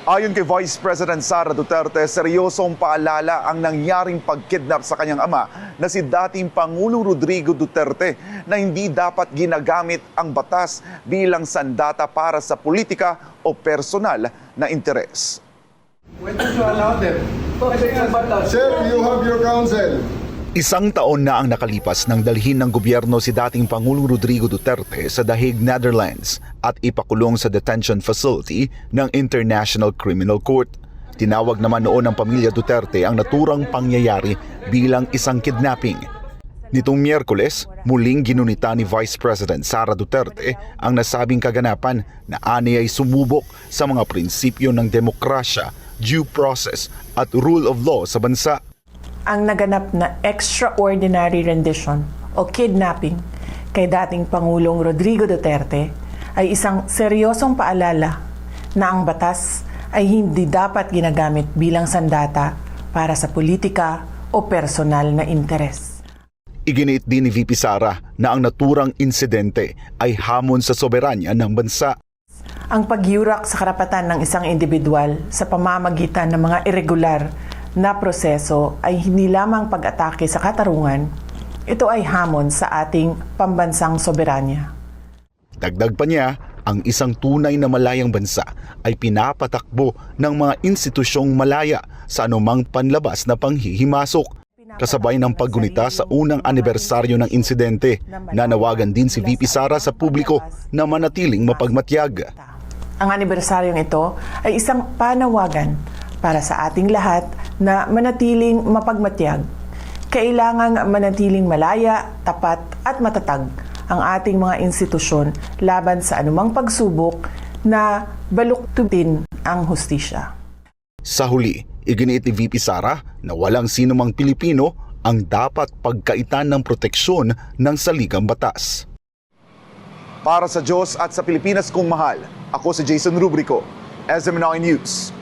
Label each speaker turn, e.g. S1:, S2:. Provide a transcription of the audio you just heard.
S1: Ayon kay Vice President Sara Duterte, seryosong paalala ang nangyaring pagkidnap sa kanyang ama na si dating Pangulong Rodrigo Duterte na hindi dapat ginagamit ang batas bilang sandata para sa politika o personal na interes.
S2: Why don't you allow them?
S3: Sir, you have your counsel.
S1: Isang taon na ang nakalipas nang dalhin ng gobyerno si dating Pangulong Rodrigo Duterte sa The Hague, Netherlands at ipakulong sa detention facility ng International Criminal Court. Tinawag naman noon ng pamilya Duterte ang naturang pangyayari bilang isang kidnapping. Nitong Miyerkules, muling ginunita ni Vice President Sara Duterte ang nasabing kaganapan na ani ay sumubok sa mga prinsipyo ng demokrasya, due process at rule of law sa bansa.
S4: Ang naganap na extraordinary rendition o kidnapping kay dating Pangulong Rodrigo Duterte ay isang seryosong paalala na ang batas ay hindi dapat ginagamit bilang sandata para sa politika o personal na interes.
S1: Iginit din ni VP Sara na ang naturang insidente ay hamon sa soberanya ng bansa.
S4: Ang pagyurak sa karapatan ng isang individual sa pamamagitan ng mga irregular na proseso ay hindi lamang pag-atake sa katarungan, ito ay hamon sa ating pambansang soberanya.
S1: Dagdag pa niya, ang isang tunay na malayang bansa ay pinapatakbo ng mga institusyong malaya sa anumang panlabas na panghihimasok. Kasabay ng paggunita sa unang anibersaryo ng insidente, nanawagan din si VP Sara sa publiko na manatiling mapagmatyag.
S4: Ang anibersaryong ito ay isang panawagan para sa ating lahat na manatiling mapagmatyag. Kailangang manatiling malaya, tapat at matatag ang ating mga institusyon laban sa anumang pagsubok na baluktutin ang hustisya.
S1: Sa huli, iginiit ni VP Sara na walang sinumang Pilipino ang dapat pagkaitan ng proteksyon ng saligang batas. Para sa Diyos at sa Pilipinas kong mahal, ako si Jason Rubrico, SMNI News.